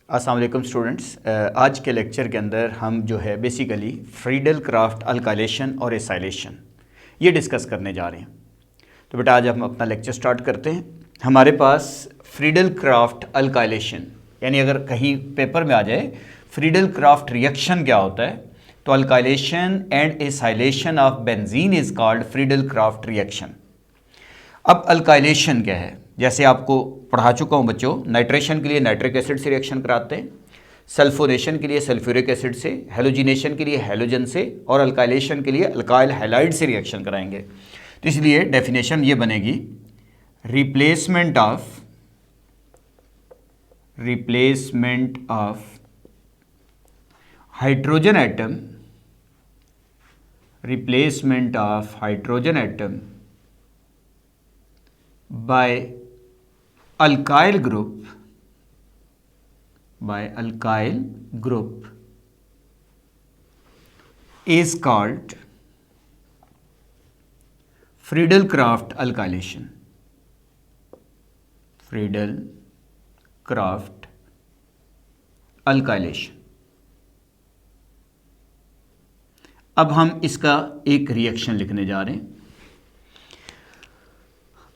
अस्सलाम वालेकुम स्टूडेंट्स। आज के लेक्चर के अंदर हम जो है बेसिकली फ्रीडल क्राफ्ट अल्काइलेशन और एसाइलेशन ये डिस्कस करने जा रहे हैं। तो बेटा आज हम अपना लेक्चर स्टार्ट करते हैं। हमारे पास फ्रीडल क्राफ्ट अल्काइलेशन यानी अगर कहीं पेपर में आ जाए फ्रीडल क्राफ्ट रिएक्शन क्या होता है तो alkylation and acylation of benzene is called Friedel craft reaction. अब अल्काइलेशन क्या है, जैसे आपको पढ़ा चुका हूँ बच्चों, नाइट्रेशन के लिए नाइट्रिक एसिड से रिएक्शन कराते हैं, सल्फोनेशन के लिए सल्फ्यूरिक एसिड से, हेलोजिनेशन के लिए हेलोजन से और अल्काइलेशन के लिए अल्काइल हैलाइड से रिएक्शन कराएंगे। तो इसलिए डेफिनेशन ये बनेगी replacement of hydrogen atom by alkyl group is called Friedel-Crafts alkylation. Friedel-Crafts alkylation। अब हम इसका एक रिएक्शन लिखने जा रहे हैं।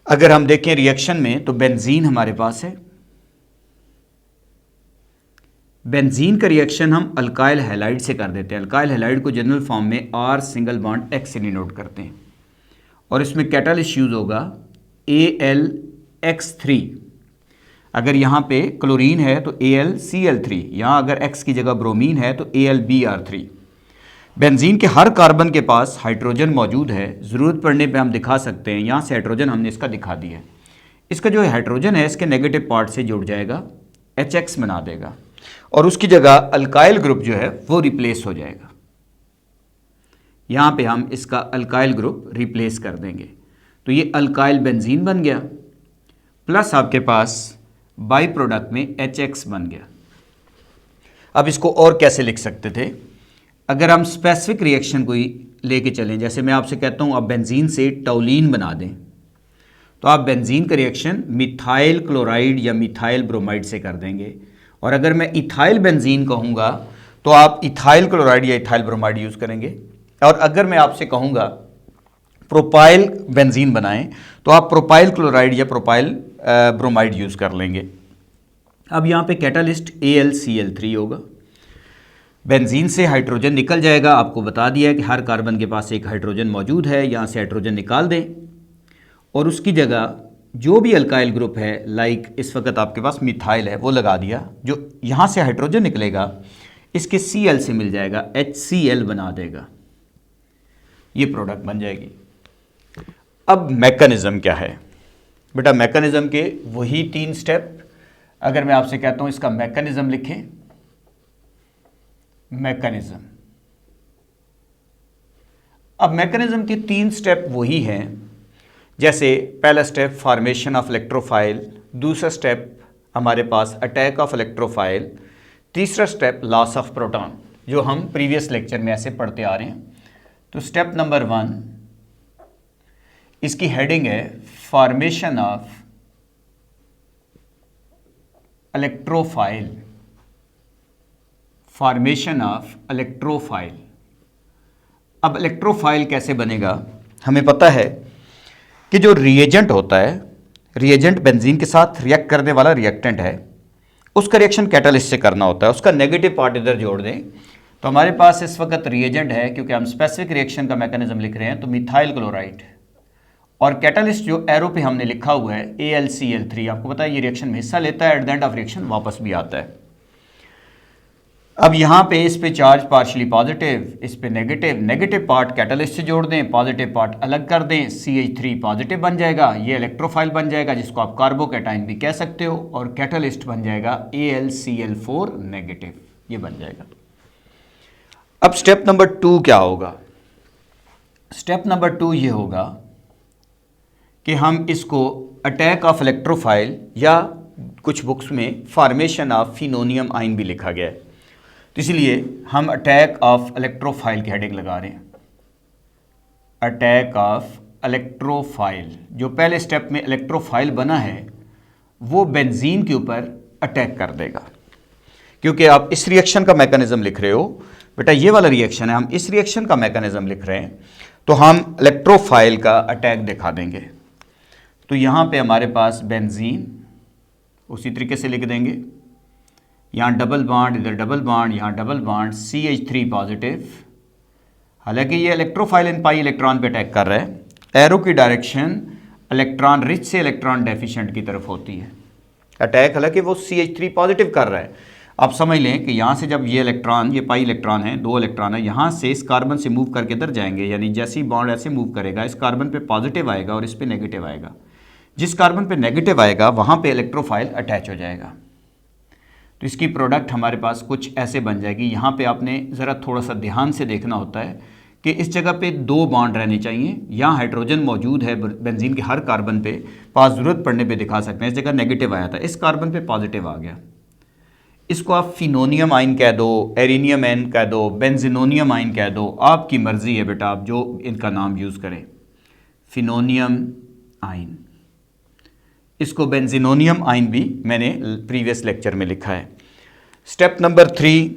अगर हम देखें रिएक्शन में तो बेंजीन हमारे पास है। बेंजीन का रिएक्शन हम अल्काइल हैलाइड से कर देते हैं। अल्काइल हैलाइड को जनरल फॉर्म में R सिंगल बॉन्ड X से डिनोट करते हैं और इसमें कैटालिस्ट यूज होगा AlX3। अगर यहाँ पे क्लोरीन है तो AlCl3, यहाँ अगर X की जगह ब्रोमीन है तो AlBr3। बेंजीन के हर कार्बन के पास हाइड्रोजन मौजूद है, ज़रूरत पड़ने पे हम दिखा सकते हैं। यहाँ से हाइड्रोजन हमने इसका दिखा दिया है। इसका जो हाइड्रोजन है इसके नेगेटिव पार्ट से जुड़ जाएगा, HX बना देगा और उसकी जगह अल्काइल ग्रुप जो है वो रिप्लेस हो जाएगा। यहाँ पे हम इसका अल्काइल ग्रुप रिप्लेस कर देंगे तो ये अल्काइल बेंजीन बन गया, प्लस आपके पास बाई प्रोडक्ट में HX बन गया। अब इसको और कैसे लिख सकते थे, अगर हम स्पेसिफिक रिएक्शन को लेके चलें, जैसे मैं आपसे कहता हूँ आप बेंजीन से टोलीन बना दें तो आप बेंजीन का रिएक्शन मिथाइल क्लोराइड या मिथाइल ब्रोमाइड से कर देंगे। और अगर मैं इथाइल बेंजीन कहूँगा तो आप इथाइल क्लोराइड या इथाइल ब्रोमाइड यूज़ करेंगे। और अगर मैं आपसे कहूँगा प्रोपाइल बेंजीन बनाएं तो आप प्रोपाइल क्लोराइड या प्रोपाइल ब्रोमाइड यूज़ कर लेंगे। अब यहाँ पे कैटालिस्ट AlCl3 होगा। बेंजीन से हाइड्रोजन निकल जाएगा, आपको बता दिया है कि हर कार्बन के पास एक हाइड्रोजन मौजूद है। यहाँ से हाइड्रोजन निकाल दें और उसकी जगह जो भी अल्काइल ग्रुप है, लाइक इस वक्त आपके पास मिथाइल है वो लगा दिया। जो यहाँ से हाइड्रोजन निकलेगा इसके Cl से मिल जाएगा, HCl बना देगा, ये प्रोडक्ट बन जाएगी। अब मैकेनिज्म क्या है बेटा, मैकेनिज्म के वही 3 स्टेप। अगर मैं आपसे कहता हूँ इसका मैकेनिज्म लिखें, मैकेनिज्म। अब मैकेनिज्म के 3 स्टेप वही हैं, जैसे पहला स्टेप फॉर्मेशन ऑफ इलेक्ट्रोफाइल, दूसरा स्टेप हमारे पास अटैक ऑफ इलेक्ट्रोफाइल, तीसरा स्टेप लॉस ऑफ प्रोटॉन, जो हम प्रीवियस लेक्चर में ऐसे पढ़ते आ रहे हैं। तो स्टेप नंबर 1 इसकी हेडिंग है formation of electrophile. Formation of electrophile. अब इलेक्ट्रोफाइल कैसे बनेगा, हमें पता है कि जो रिएजेंट होता है, रिएजेंट बेंजीन के साथ रिएक्ट करने वाला रिएक्टेंट है, उसका रिएक्शन कैटालिस्ट से करना होता है। उसका नेगेटिव पार्ट इधर जोड़ दें तो हमारे पास इस वक्त रिएजेंट है, क्योंकि हम स्पेसिफिक रिएक्शन का मैकेनिज्म लिख रहे हैं, तो मिथाइल क्लोराइड और कैटालिस्ट जो एरो पे हमने लिखा हुआ है AlCl3। आपको पता है ये रिएक्शन में हिस्सा लेता है, at the end of reaction वापस भी आता है। अब यहाँ पे इस पे चार्ज पार्शली पॉजिटिव, इस पे नेगेटिव। नेगेटिव पार्ट कैटालिस्ट से जोड़ दें, पॉजिटिव पार्ट अलग कर दें, CH3 पॉजिटिव बन जाएगा, ये इलेक्ट्रोफाइल बन जाएगा जिसको आप कार्बोकैटाइन भी कह सकते हो, और कैटालिस्ट बन जाएगा AlCl4 नेगेटिव, ये बन जाएगा। अब स्टेप नंबर 2 क्या होगा, स्टेप नंबर 2 ये होगा कि हम इसको अटैक ऑफ इलेक्ट्रोफाइल या कुछ बुक्स में फॉर्मेशन ऑफ फिनोनियम आइन भी लिखा गया है, तो इसलिए हम अटैक ऑफ इलेक्ट्रोफाइल की हेडिंग लगा रहे हैं। अटैक ऑफ इलेक्ट्रोफाइल, जो पहले स्टेप में इलेक्ट्रोफाइल बना है वो बेंजीन के ऊपर अटैक कर देगा। क्योंकि आप इस रिएक्शन का मैकेनिज्म लिख रहे हो बेटा, ये वाला रिएक्शन है, हम इस रिएक्शन का मैकेनिज्म लिख रहे हैं, तो हम इलेक्ट्रोफाइल का अटैक दिखा देंगे। तो यहाँ पे हमारे पास बेंजीन उसी तरीके से लिख देंगे, यहाँ डबल बॉन्ड, इधर डबल बॉन्ड, यहाँ डबल बॉन्ड, CH3 पॉजिटिव। हालांकि ये इलेक्ट्रोफाइल इन पाई इलेक्ट्रॉन पे अटैक कर रहा है, एरो की डायरेक्शन इलेक्ट्रॉन रिच से इलेक्ट्रॉन डेफिशिएंट की तरफ होती है। अटैक हालांकि वो CH3 पॉजिटिव कर रहा है। आप समझ लें कि यहाँ से जब ये इलेक्ट्रॉन, ये पाई इलेक्ट्रॉन है, 2 इलेक्ट्रॉन है, यहाँ से इस कार्बन से मूव करके इधर जाएंगे, यानी जैसे ही बॉन्ड ऐसे मूव करेगा, इस कार्बन पे पॉजिटिव आएगा और इस पे नेगेटिव आएगा। जिस कार्बन पे नेगेटिव आएगा वहाँ पे इलेक्ट्रोफाइल अटैच हो जाएगा। तो इसकी प्रोडक्ट हमारे पास कुछ ऐसे बन जाएगी। यहाँ पे आपने ज़रा थोड़ा सा ध्यान से देखना होता है कि इस जगह पे 2 बॉन्ड रहने चाहिए। यहाँ हाइड्रोजन मौजूद है बेंजीन के हर कार्बन पे, पास ज़रूरत पड़ने पे दिखा सकते हैं। इस जगह नेगेटिव आया था, इस कार्बन पे पॉजिटिव आ गया। इसको आप फिनोनियम आइन कह दो, एरिनियम आइन कह दो, बेंजीनोनियम आइन कह दो, आपकी मर्ज़ी है बेटा, आप जो इनका नाम यूज़ करें। फिनोनियम आइन, इसको बेंजीनोनियम आइन भी मैंने प्रीवियस लेक्चर में लिखा है। स्टेप नंबर 3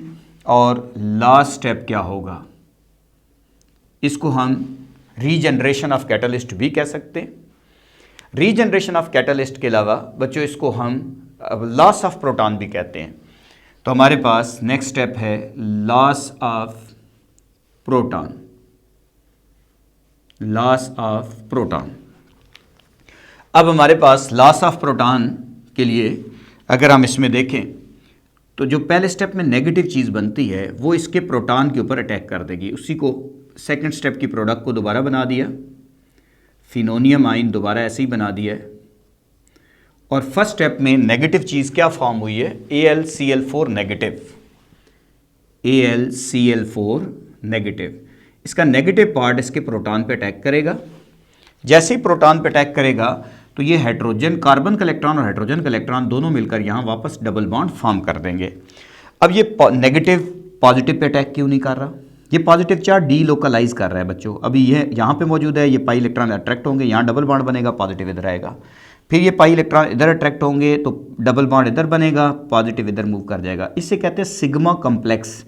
और लास्ट स्टेप क्या होगा, इसको हम रीजनरेशन ऑफ कैटलिस्ट भी कह सकते हैं। रीजनरेशन ऑफ कैटलिस्ट के अलावा बच्चों इसको हम लॉस ऑफ प्रोटॉन भी कहते हैं। तो हमारे पास नेक्स्ट स्टेप है loss of proton. Loss of proton, अब हमारे पास लॉस ऑफ प्रोटॉन के लिए अगर हम इसमें देखें तो जो पहले स्टेप में नेगेटिव चीज़ बनती है वो इसके प्रोटॉन के ऊपर अटैक कर देगी। उसी को सेकंड स्टेप की प्रोडक्ट को दोबारा बना दिया, फिनोनियम आइन दोबारा ऐसे ही बना दिया है। और फर्स्ट स्टेप में नेगेटिव चीज़ क्या फॉर्म हुई है, AlCl4 नेगेटिव, AlCl4 नेगेटिव। इसका नेगेटिव पार्ट इसके प्रोटॉन पे अटैक करेगा। जैसे ही प्रोटॉन पे अटैक करेगा तो ये हाइड्रोजन, कार्बन का इलेक्ट्रॉन और हाइड्रोजन का इलेक्ट्रॉन दोनों मिलकर यहाँ वापस डबल बॉन्ड फॉर्म कर देंगे। अब ये नेगेटिव पॉजिटिव पे अटैक क्यों नहीं कर रहा, ये पॉजिटिव चार्ज डीलोकलाइज कर रहा है बच्चों। अभी ये यहाँ पे मौजूद है, ये पाई इलेक्ट्रॉन अट्रैक्ट होंगे, यहाँ डबल बॉन्ड बनेगा, पॉजिटिव इधर आएगा। फिर ये पाई इलेक्ट्रॉन इधर अट्रैक्ट होंगे तो डबल बॉन्ड इधर बनेगा, पॉजिटिव इधर मूव कर जाएगा। इससे कहते हैं सिग्मा कम्प्लेक्स,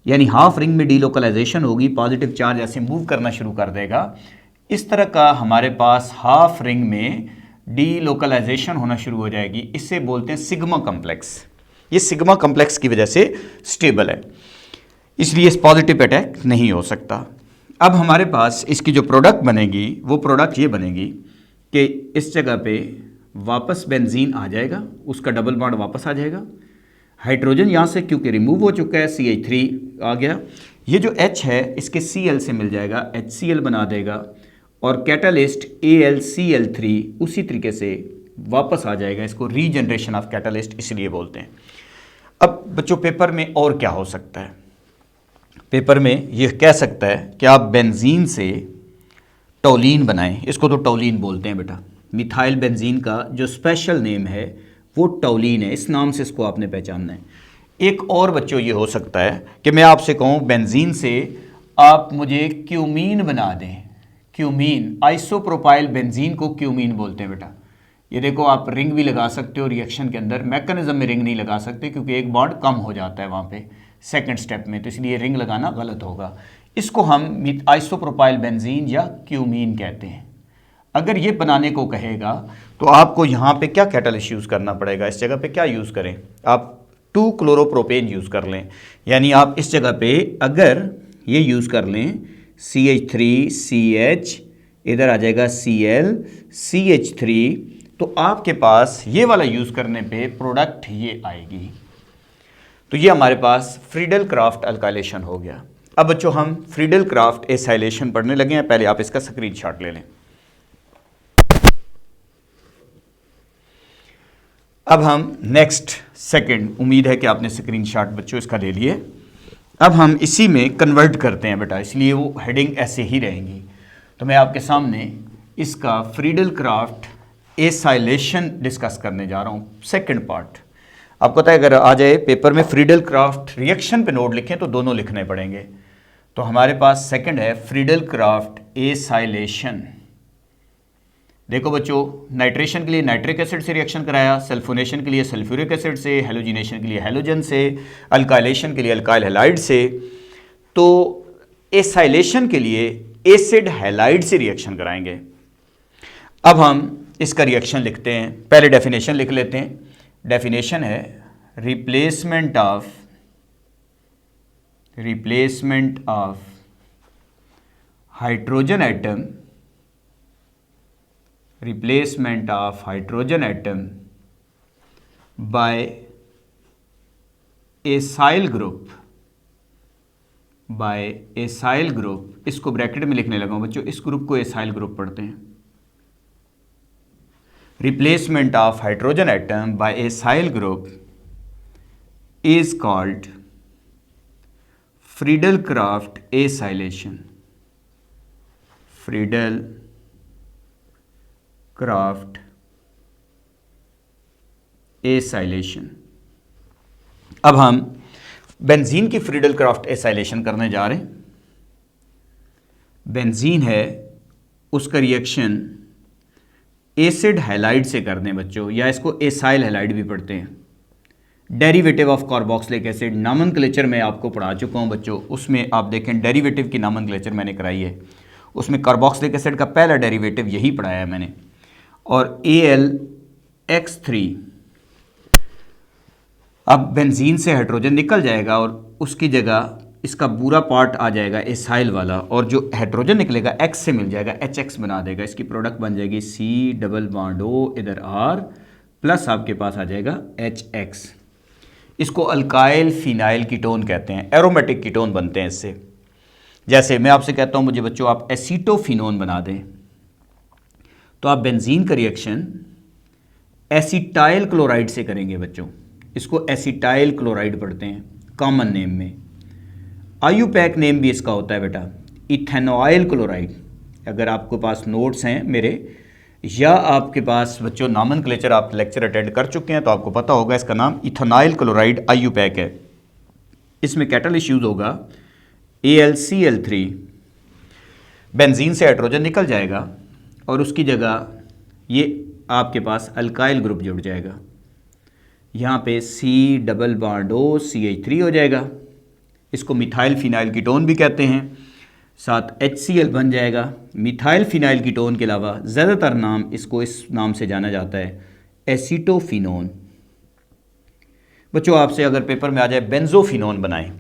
यानी हाफ रिंग में डीलोकलाइजेशन होगी, पॉजिटिव चार्ज ऐसे मूव करना शुरू कर देगा। इस तरह का हमारे पास हाफ रिंग में डीलोकलाइजेशन होना शुरू हो जाएगी, इससे बोलते हैं सिग्मा कम्प्लेक्स। ये सिग्मा कम्प्लेक्स की वजह से स्टेबल है, इसलिए इस पॉजिटिव अटैक नहीं हो सकता। अब हमारे पास इसकी जो प्रोडक्ट बनेगी वो प्रोडक्ट ये बनेगी कि इस जगह पे वापस बेंजीन आ जाएगा, उसका डबल बॉन्ड वापस आ जाएगा, हाइड्रोजन यहाँ से क्योंकि रिमूव हो चुका है, CH3 आ गया, ये जो H है इसके Cl से मिल जाएगा, HCl बना देगा, और कैटलिस्ट AlCl3 उसी तरीके से वापस आ जाएगा। इसको रीजनरेशन ऑफ कैटलिस्ट इसलिए बोलते हैं। अब बच्चों पेपर में और क्या हो सकता है, पेपर में ये कह सकता है कि आप बेंजीन से टोलीन बनाएं, इसको तो टोलीन बोलते हैं बेटा। मिथाइल बेंजीन का जो स्पेशल नेम है वो टोलीन है, इस नाम से इसको आपने पहचानना है। एक और बच्चों ये हो सकता है कि मैं आपसे कहूँ बेंजीन से आप मुझे क्यूमीन बना दें, क्यूमीन, आइसोप्रोपाइल बेंजीन को क्यूमीन बोलते हैं बेटा। ये देखो आप रिंग भी लगा सकते हो रिएक्शन के अंदर, मैकेनिज्म में रिंग नहीं लगा सकते क्योंकि एक बॉन्ड कम हो जाता है वहाँ पे सेकंड स्टेप में, तो इसलिए रिंग लगाना गलत होगा। इसको हम आइसोप्रोपाइल बेंजीन या क्यूमीन कहते हैं। अगर ये बनाने को कहेगा तो आपको यहाँ पे क्या कैटलिस्ट यूज़ करना पड़ेगा, इस जगह पे क्या यूज़ करें, आप 2 क्लोरोप्रोपेन यूज़ कर लें। यानी आप इस जगह पे अगर ये यूज़ कर लें CH3CH, इधर आ जाएगा Cl CH3, तो आपके पास ये वाला यूज़ करने पे प्रोडक्ट ये आएगी। तो ये हमारे पास फ्रीडल क्राफ्ट अल्काइलेशन हो गया। अब बच्चों हम फ्रीडल क्राफ्ट एसाइलेशन पढ़ने लगे हैं, पहले आप इसका स्क्रीनशॉट ले लें। अब हम नेक्स्ट सेकंड, उम्मीद है कि आपने स्क्रीनशॉट बच्चों इसका ले लिए। अब हम इसी में कन्वर्ट करते हैं बेटा, इसलिए वो हेडिंग ऐसे ही रहेंगी। तो मैं आपके सामने इसका फ्रीडल क्राफ्ट एसाइलेशन डिस्कस करने जा रहा हूँ, सेकंड पार्ट। आपको पता है अगर आ जाए पेपर में फ्रीडल क्राफ्ट रिएक्शन पे नोट लिखें तो दोनों लिखने पड़ेंगे। तो हमारे पास सेकंड है फ्रीडल क्राफ्ट एसाइलेशन। देखो बच्चों, नाइट्रेशन के लिए नाइट्रिक एसिड से रिएक्शन कराया, सल्फोनेशन के लिए सल्फ्यूरिक एसिड से, हेलोजिनेशन के लिए हेलोजन से, अल्काइलेशन के लिए अल्काइल हैलाइड से, तो एसाइलेशन के लिए एसिड हैलाइड से रिएक्शन कराएंगे। अब हम इसका रिएक्शन लिखते हैं, पहले डेफिनेशन लिख लेते हैं। डेफिनेशन है replacement of hydrogen atom, replacement of hydrogen atom by acyl group, by acyl group. इसको ब्रैकेट में लिखने लगा हूं बच्चों, इस ग्रुप को एसाइल ग्रुप पढ़ते हैं। Replacement of hydrogen atom by acyl group is called Friedel-Crafts acylation, Friedel-Crafts acylation. अब हम बेंजीन की फ्रीडल-क्राफ्ट एसाइलेशन करने जा रहे हैं। बेंजीन है, उसका रिएक्शन एसिड हैलाइड से कर दें बच्चों, या इसको एसाइल हैलाइड भी पढ़ते हैं। Derivative of carboxylic acid nomenclature में आपको पढ़ा चुका हूं बच्चों, उसमें आप देखें डेरिवेटिव की नॉमेनक्लेचर मैंने कराई है, उसमें कार्बोक्सिलिक एसिड का पहला डेरिवेटिव यही पढ़ाया है मैंने। और AlX3, अब बेंजीन से हाइड्रोजन निकल जाएगा और उसकी जगह इसका पूरा पार्ट आ जाएगा एसाइल वाला, और जो हाइड्रोजन निकलेगा X से मिल जाएगा, HX बना देगा, इसकी प्रोडक्ट बन जाएगी C डबल बॉन्ड O, इधर R प्लस आपके पास आ जाएगा HX। इसको अल्काइल फिनाइल कीटोन कहते हैं, एरोमेटिक कीटोन बनते हैं इससे। जैसे मैं आपसे कहता हूं मुझे बच्चों आप एसीटोफिनोन बना दें, तो आप बेंजीन का रिएक्शन एसिटाइल क्लोराइड से करेंगे बच्चों, इसको एसिटाइल क्लोराइड पढ़ते हैं कॉमन नेम में। आयुपैक नेम भी इसका होता है बेटा, इथेनॉइल क्लोराइड। अगर आपके पास नोट्स हैं मेरे, या आपके पास बच्चों नॉमेनक्लेचर आप लेक्चर अटेंड कर चुके हैं तो आपको पता होगा इसका नाम इथेनॉइल क्लोराइड आयुपैक है। इसमें कैटलिस्ट यूज होगा AlCl3, बेंजीन से हाइड्रोजन निकल जाएगा और उसकी जगह ये आपके पास अल्काइल ग्रुप जुड़ जाएगा, यहाँ पे C double bond O CH3 हो जाएगा, इसको मिथाइल फिनाइल कीटोन भी कहते हैं, साथ HCl बन जाएगा। मिथाइल फिनाइल कीटोन के अलावा ज़्यादातर नाम इसको इस नाम से जाना जाता है, एसीटोफिनोन। बच्चों आपसे अगर पेपर में आ जाए बेंजोफिनोन बनाएं,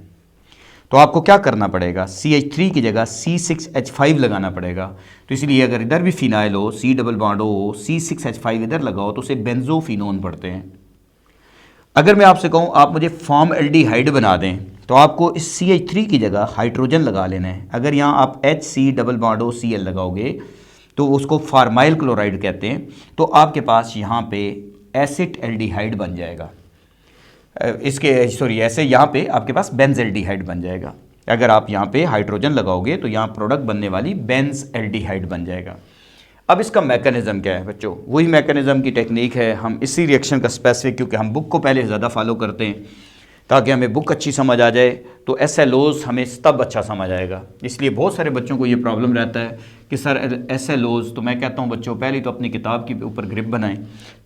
तो आपको क्या करना पड़ेगा, CH3 की जगह C6H5 लगाना पड़ेगा। तो इसलिए अगर इधर भी फिनाइल हो, C डबल बॉन्ड हो, C6H5 इधर लगाओ तो उसे बेंजोफिनोन पढ़ते हैं। अगर मैं आपसे कहूँ आप मुझे फॉर्मएल्डिहाइड बना दें, तो आपको इस CH3 की जगह हाइड्रोजन लगा लेना है। अगर यहाँ आप HC double bond O Cl लगाओगे तो उसको फार्माइल क्लोराइड कहते हैं, तो आपके पास यहाँ पे एसिड एल्डिहाइड बन जाएगा, ऐसे यहाँ पे आपके पास बेंजल्डिहाइड बन जाएगा। अगर आप यहाँ पे हाइड्रोजन लगाओगे तो यहाँ प्रोडक्ट बनने वाली बेंज एल्डिहाइड बन जाएगा। अब इसका मैकेनिज्म क्या है बच्चों, वही मैकेनिज्म की टेक्निक है। हम इसी रिएक्शन का स्पेसिफिक, क्योंकि हम बुक को पहले ज़्यादा फॉलो करते हैं ताकि हमें बुक अच्छी समझ आ जाए, तो SLOs हमें तब अच्छा समझ आएगा। इसलिए बहुत सारे बच्चों को ये प्रॉब्लम रहता है कि सर SLOs, तो मैं कहता हूँ बच्चों पहले तो अपनी किताब के ऊपर ग्रिप बनाएं,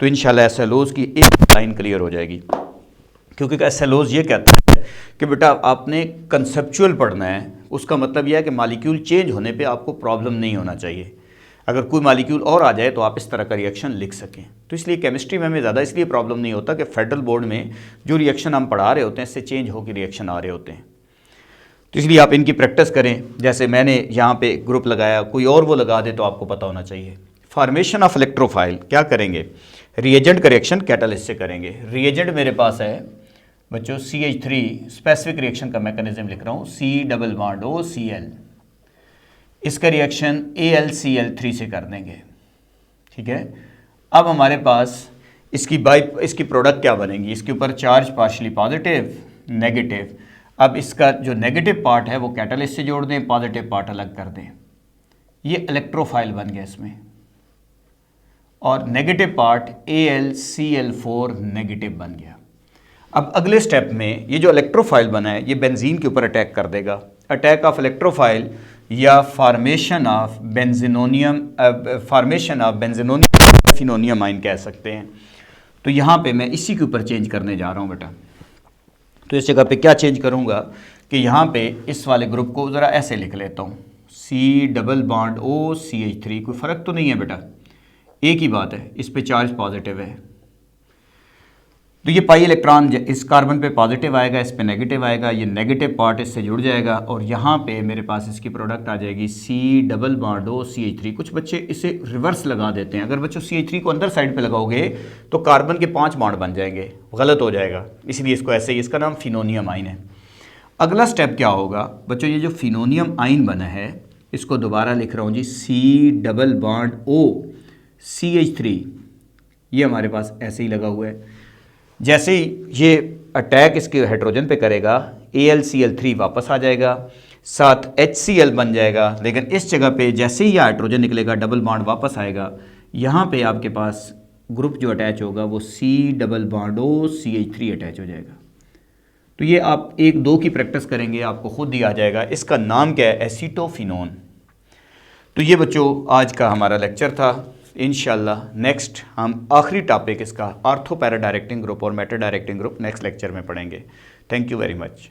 तो इंशाल्लाह SLOs की एक लाइन क्लियर हो जाएगी। क्योंकि SLOs ये कहता है कि बेटा आपने कंसेप्चुअल पढ़ना है, उसका मतलब यह है कि मालिक्यूल चेंज होने पे आपको प्रॉब्लम नहीं होना चाहिए। अगर कोई मालिक्यूल और आ जाए तो आप इस तरह का रिएक्शन लिख सकें। तो इसलिए केमिस्ट्री में हमें ज़्यादा इसलिए प्रॉब्लम नहीं होता कि फेडरल बोर्ड में जो रिएक्शन हम पढ़ा रहे होते हैं इससे चेंज होकर रिएक्शन आ रहे होते हैं। तो इसलिए आप इनकी प्रैक्टिस करें। जैसे मैंने यहाँ पे ग्रुप लगाया, कोई और वो लगा दे तो आपको पता होना चाहिए। फॉर्मेशन ऑफ इलेक्ट्रोफाइल क्या करेंगे, रिएजेंट का रिएक्शन कैटालिस्ट से करेंगे। रिएजेंट मेरे पास है बच्चों CH3, स्पेसिफिक रिएक्शन का मैकेनिज्म लिख रहा हूँ, C double bond O Cl, इसका रिएक्शन AlCl3 से कर देंगे। ठीक है, अब हमारे पास इसकी प्रोडक्ट क्या बनेगी, इसके ऊपर चार्ज पार्शली पॉजिटिव नेगेटिव। अब इसका जो नेगेटिव पार्ट है वो कैटालिस्ट से जोड़ दें, पॉजिटिव पार्ट अलग कर दें, ये इलेक्ट्रोफाइल बन गया इसमें, और नेगेटिव पार्ट AlCl4 नेगेटिव बन गया। अब अगले स्टेप में ये जो इलेक्ट्रोफाइल बना है ये बेंजीन के ऊपर अटैक कर देगा। अटैक ऑफ इलेक्ट्रोफाइल या फॉर्मेशन ऑफ बेंजीनोनियम फिनोनियम आइन कह सकते हैं। तो यहाँ पे मैं इसी के ऊपर चेंज करने जा रहा हूँ बेटा। तो इस जगह पे क्या चेंज करूँगा कि यहाँ पे इस वाले ग्रुप को ज़रा ऐसे लिख लेता हूँ, C डबल बॉन्ड OCH3। कोई फ़र्क तो नहीं है बेटा, एक ही बात है, इस पे चार्ज पॉजिटिव है। तो ये पाई इलेक्ट्रॉन इस कार्बन पे पॉजिटिव आएगा, इस पे नेगेटिव आएगा, ये नेगेटिव पार्ट इससे जुड़ जाएगा और यहाँ पे मेरे पास इसकी प्रोडक्ट आ जाएगी C डबल बॉन्ड OCH3। कुछ बच्चे इसे रिवर्स लगा देते हैं। अगर बच्चों CH3 को अंदर साइड पे लगाओगे तो कार्बन के 5 बॉन्ड बन जाएंगे, गलत हो जाएगा, इसलिए इसको ऐसे ही, इसका नाम फिनोनियम आइन है। अगला स्टेप क्या होगा बच्चों, ये जो फिनोनियम आइन बना है इसको दोबारा लिख रहा हूँ जी, C डबल बॉन्ड OCH3, ये हमारे पास ऐसे ही लगा हुआ है। जैसे ही ये अटैक इसके हाइड्रोजन पे करेगा AlCl3 वापस आ जाएगा, साथ HCl बन जाएगा, लेकिन इस जगह पे जैसे ही ये हाइड्रोजन निकलेगा डबल बॉन्ड वापस आएगा, यहाँ पे आपके पास ग्रुप जो अटैच होगा वो C double bond OCH3 attach हो जाएगा। तो ये आप 1-2 की प्रैक्टिस करेंगे आपको खुद ही आ जाएगा। इसका नाम क्या है, एसीटोफिनोन। तो ये बच्चों आज का हमारा लेक्चर था। इंशाल्लाह नेक्स्ट हम आखिरी टॉपिक इसका आर्थो पैरा डायरेक्टिंग ग्रुप और Meta directing group next lecture में पढ़ेंगे। Thank you very much.